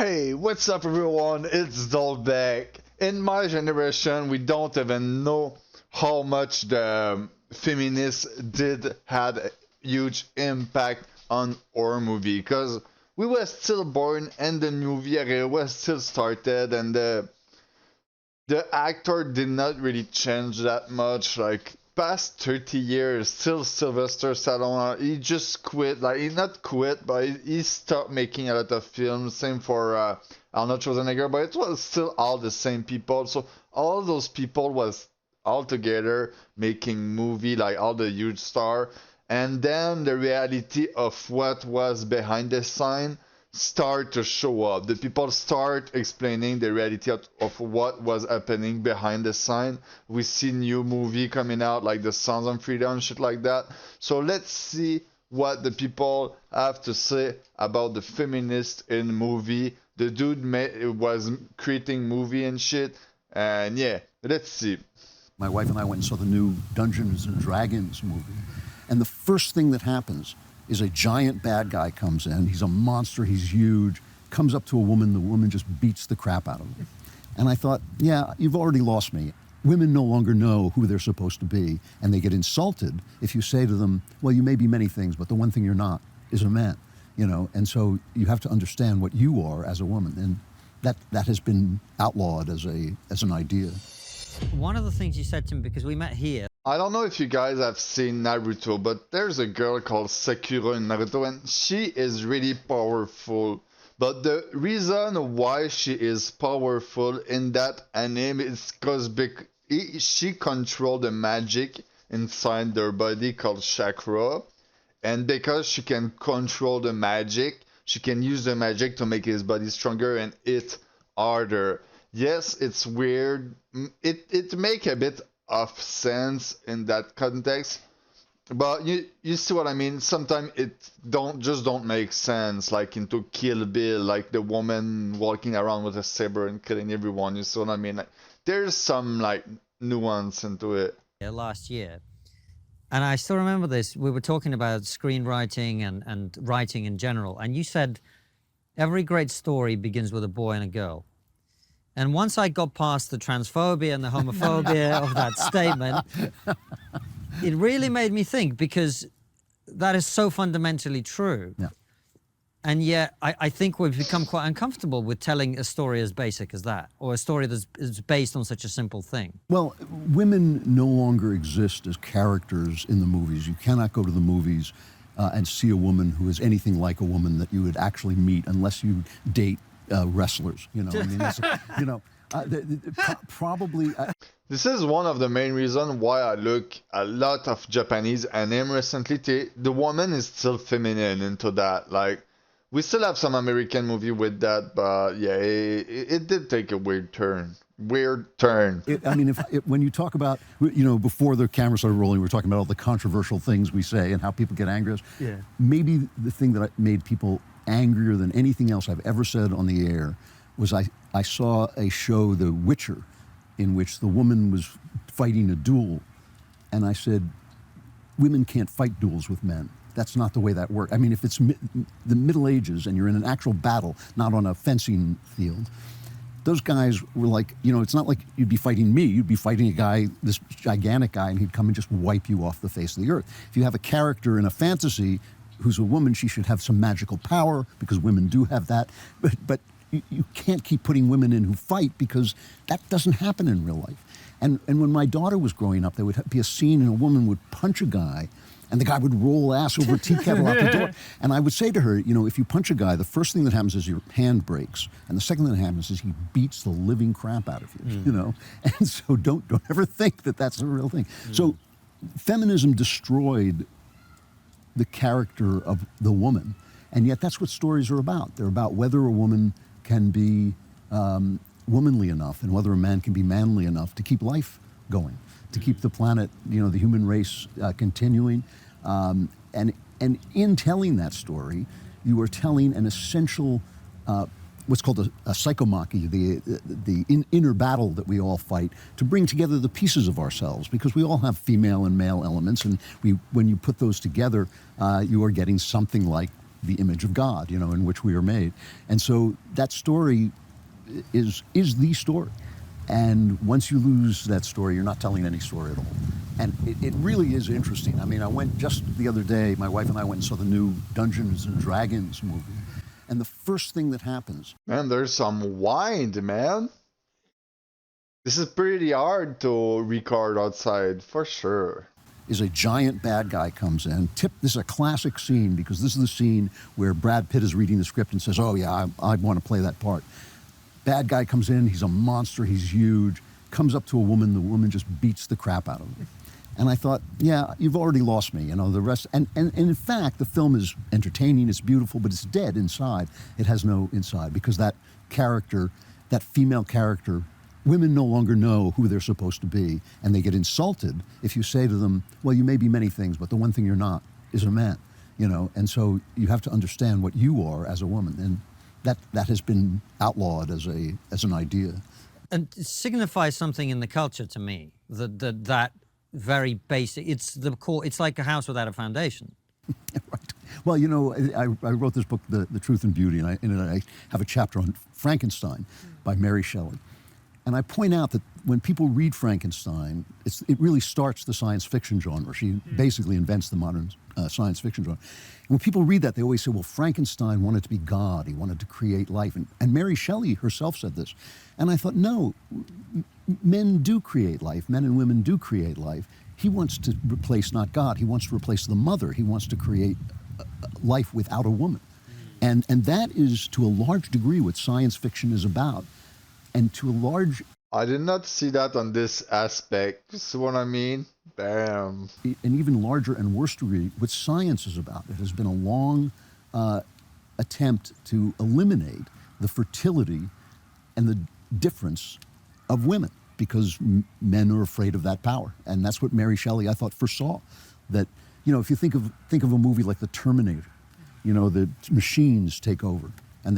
Hey, what's up everyone? It's Dolbeck. In my generation, we don't even know how much the feminists did had a huge impact on our movie because we were still born and the movie era was still started and the actor did not really change that much. Like past 30 years, still Sylvester Stallone. He just quit. Like he not quit, but he stopped making a lot of films. Same for Arnold Schwarzenegger, but it was still all the same people. So all those people was all together making movie, like all the huge star. And then the reality of what was behind the sign start to show up. The people start explaining the reality of what was happening behind the sign. We see new movie coming out like the Sons of Freedom, shit like that. So let's see what the people have to say about the feminist in movie. The dude was creating movie and shit. And yeah, let's see. My wife and I went and saw the new Dungeons and Dragons movie. And the first thing that happens is a giant bad guy comes in. He's a monster, he's huge, comes up to a woman, the woman just beats the crap out of him. And I thought, yeah, you've already lost me. Women no longer know who they're supposed to be, and they get insulted if you say to them, well, you may be many things, but the one thing you're not is a man, you know? And so you have to understand what you are as a woman, and that has been outlawed as an idea. One of the things you said to me, because we met here. I don't know if you guys have seen Naruto, but there's a girl called Sakura in Naruto, and she is really powerful. But the reason why she is powerful in that anime is because she controls the magic inside their body called chakra. And because she can control the magic, she can use the magic to make his body stronger and hit harder. Yes, it's weird. It make a bit of sense in that context, but you see what I mean. Sometimes it don't make sense, like into Kill Bill, like the woman walking around with a saber and killing everyone. You see what I mean? Like, there's some like nuance into it. Last year, and I still remember this. We were talking about screenwriting and writing in general, and you said every great story begins with a boy and a girl. And once I got past the transphobia and the homophobia of that statement, it really made me think, because that is so fundamentally true. Yeah. And yet, I think we've become quite uncomfortable with telling a story as basic as that, or a story that's based on such a simple thing. Well, women no longer exist as characters in the movies. You cannot go to the movies and see a woman who is anything like a woman that you would actually meet unless you date wrestlers, you know. I mean, that's, you know, probably. This is one of the main reasons why I look a lot of Japanese anime recently. The woman is still feminine into that. Like, we still have some American movie with that, but yeah, it did take a weird turn. I mean, when you talk about, you know, before the camera started rolling, we were talking about all the controversial things we say and how people get angry. Yeah. Maybe the thing that made people angrier than anything else I've ever said on the air was I saw a show, The Witcher, in which the woman was fighting a duel. And I said, women can't fight duels with men. That's not the way that works. I mean, if it's the Middle Ages and you're in an actual battle, not on a fencing field, those guys were like, you know, it's not like you'd be fighting me. You'd be fighting a guy, this gigantic guy, and he'd come and just wipe you off the face of the earth. If you have a character in a fantasy who's a woman, she should have some magical power, because women do have that. But you can't keep putting women in who fight, because that doesn't happen in real life. And when my daughter was growing up, there would be a scene and a woman would punch a guy, and the guy would roll ass over a tea kettle out the door. And I would say to her, you know, if you punch a guy, the first thing that happens is your hand breaks. And the second thing that happens is he beats the living crap out of you, you know? And so don't ever think that that's a real thing. So feminism destroyed the character of the woman. And yet that's what stories are about. They're about whether a woman can be womanly enough and whether a man can be manly enough to keep life going, to keep the planet, you know, the human race continuing. And in telling that story, you are telling an essential, what's called a psychomachy, the inner battle that we all fight to bring together the pieces of ourselves, because we all have female and male elements, and when you put those together, you are getting something like the image of God, in which we are made. And so that story is the story. And once you lose that story, you're not telling any story at all. And it really is interesting. I mean, I went just the other day, my wife and I went and saw the new Dungeons and Dragons movie. And the first thing that happens... Man, there's some wind, man. This is pretty hard to record outside, for sure. Is a giant bad guy comes in. This is a classic scene, because this is the scene where Brad Pitt is reading the script and says, oh yeah, I want to play that part. Bad guy comes in, he's a monster, he's huge, comes up to a woman, the woman just beats the crap out of him. And I thought, yeah, you've already lost me, the rest. And in fact, the film is entertaining, it's beautiful, but it's dead inside. It has no inside, because that character, that female character, women no longer know who they're supposed to be, and they get insulted if you say to them, well, you may be many things, but the one thing you're not is a man, and so you have to understand what you are as a woman, and that has been outlawed as an idea. And it signifies something in the culture to me, that very basic, it's the core, it's like a house without a foundation. Right. Well, I wrote this book, The Truth and Beauty, and in it I have a chapter on Frankenstein by Mary Shelley. And I point out that when people read Frankenstein, it really starts the science fiction genre. She basically invents the modern science fiction genre. And when people read that, they always say, well, Frankenstein wanted to be God. He wanted to create life. And Mary Shelley herself said this. And I thought, no, men do create life. Men and women do create life. He wants to replace not God. He wants to replace the mother. He wants to create life without a woman. And that is, to a large degree, what science fiction is about. And to a large... I did not see that on this aspect. See what I mean? Bam. An even larger and worse degree, what science is about. It has been a long attempt to eliminate the fertility and the difference of women, because men are afraid of that power. And that's what Mary Shelley, I thought, foresaw. That, if you think of a movie like The Terminator, the machines take over and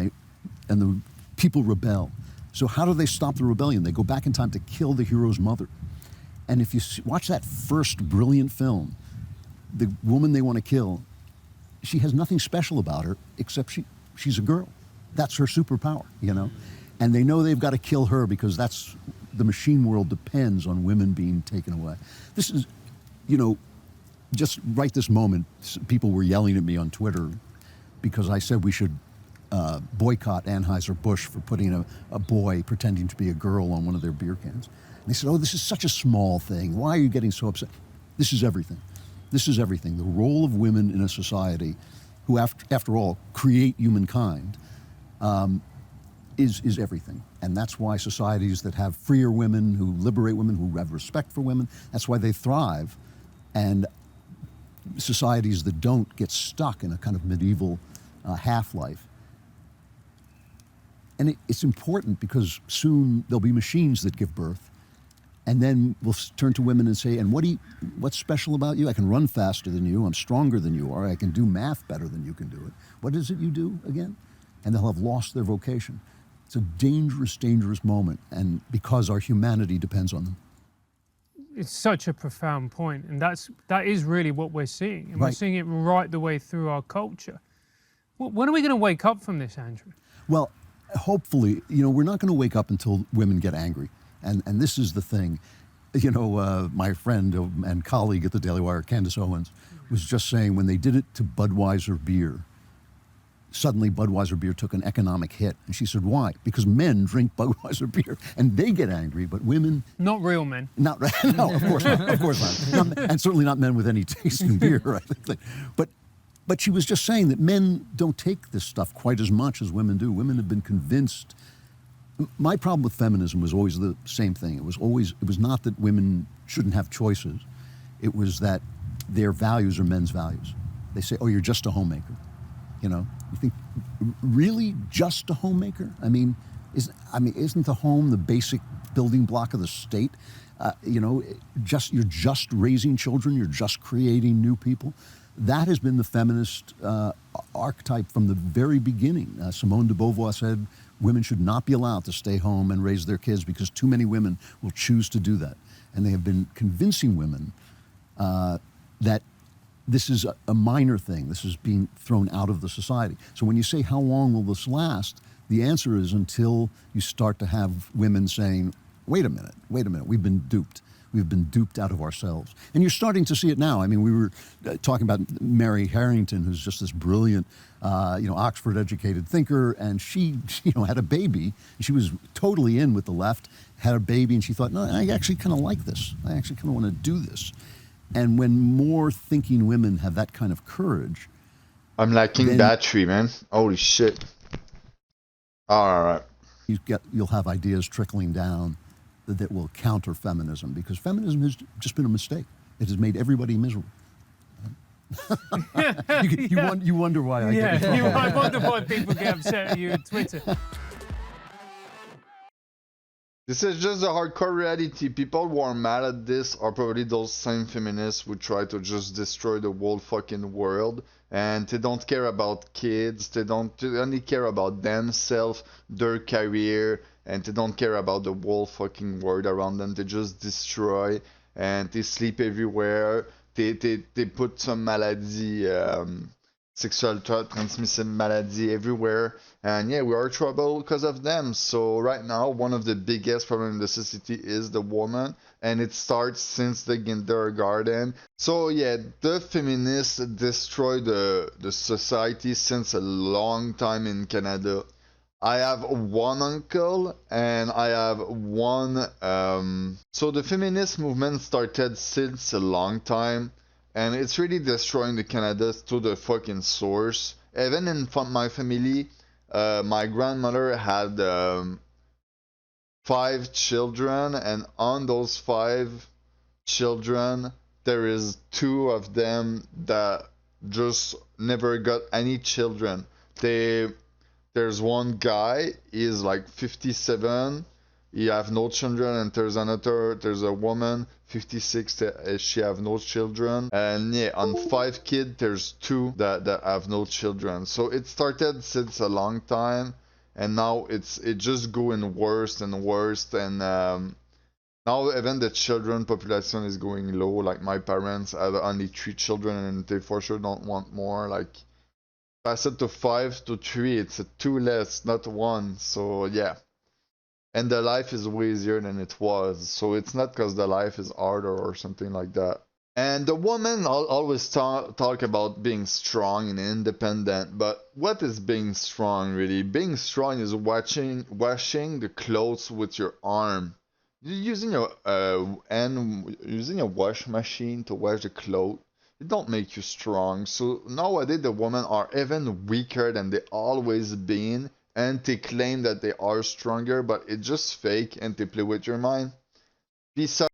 the people rebel. So how do they stop the rebellion? They go back in time to kill the hero's mother. And if you watch that first brilliant film, the woman they want to kill, she has nothing special about her except she's a girl. That's her superpower, And they know they've got to kill her because the machine world depends on women being taken away. This is, just right this moment, people were yelling at me on Twitter because I said we should boycott Anheuser-Busch for putting a boy pretending to be a girl on one of their beer cans. And they said, oh, this is such a small thing. Why are you getting so upset? This is everything. This is everything. The role of women in a society who, after all, create humankind, is everything. And that's why societies that have freer women, who liberate women, who have respect for women, that's why they thrive. And societies that don't get stuck in a kind of medieval half-life. And it's important because soon there'll be machines that give birth. And then we'll turn to women and say, and what's special about you? I can run faster than you. I'm stronger than you are. I can do math better than you can do it. What is it you do again? And they'll have lost their vocation. It's a dangerous, dangerous moment. And because our humanity depends on them. It's such a profound point. And that is really what we're seeing. And Right. We're seeing it right the way through our culture. When are we going to wake up from this, Andrew? Well, hopefully, we're not going to wake up until women get angry. And this is the thing. My friend and colleague at the Daily Wire, Candace Owens, was just saying when they did it to Budweiser beer, suddenly Budweiser beer took an economic hit. And she said, why? Because men drink Budweiser beer and they get angry, but women... Not real men. No, of course not. Of course not. And certainly not men with any taste in beer. Right? But she was just saying that men don't take this stuff quite as much as women do. Women have been convinced. My problem with feminism was always the same thing. It was not that women shouldn't have choices. It was that their values are men's values. They say, oh, you're just a homemaker. You think, really just a homemaker? Isn't the home the basic building block of the state? You're just raising children. You're just creating new people. That has been the feminist archetype from the very beginning. Simone de Beauvoir said women should not be allowed to stay home and raise their kids because too many women will choose to do that. And they have been convincing women that this is a minor thing. This is being thrown out of the society. So when you say, how long will this last? The answer is until you start to have women saying, wait a minute, we've been duped. We've been duped out of ourselves. And you're starting to see it now. I mean, we were talking about Mary Harrington, who's just this brilliant, Oxford-educated thinker, and she had a baby. She was totally in with the left, had a baby, and she thought, no, I actually kind of like this. I actually kind of want to do this. And when more thinking women have that kind of courage... I'm lacking battery, man. Holy shit. All right. You'll have ideas trickling down that will counter feminism, because feminism has just been a mistake. It has made everybody miserable. you wonder why I get it. I wonder why people get upset at you on Twitter. This is just a hardcore reality. People who are mad at this are probably those same feminists who try to just destroy the whole fucking world, and they don't care about kids, they only care about themselves, their career, and they don't care about the whole fucking world around them. They just destroy, and they sleep everywhere. They put some malady, sexual transmissible malady everywhere, and yeah, we are trouble because of them. So right now, one of the biggest problems in the society is the woman, and it starts since the kindergarten. So yeah, the feminists destroy the society since a long time in Canada. I have one uncle and I have one... So the feminist movement started since a long time, and it's really destroying the Canada to the fucking source. Even in my family, my grandmother had 5 children, and on those 5 children, there is 2 of them that just never got any children. There's one guy, he's like 57, he have no children, and there's a woman, 56, she have no children, and yeah, on 5 kids, there's 2 that have no children. So it started since a long time, and now it's just going worse and worse, and now even the children population is going low. Like my parents had only 3 children, and they for sure don't want more. Like, I said to 5 to 3, it's a 2 less, not 1. So yeah, and the life is way easier than it was. So it's not because the life is harder or something like that. And the woman always talk about being strong and independent, but what is being strong really? Being strong is washing the clothes with your arm. You're using a wash machine to wash the clothes. It don't make you strong. So nowadays the women are even weaker than they always been, and they claim that they are stronger, but it's just fake, and they play with your mind. Peace out.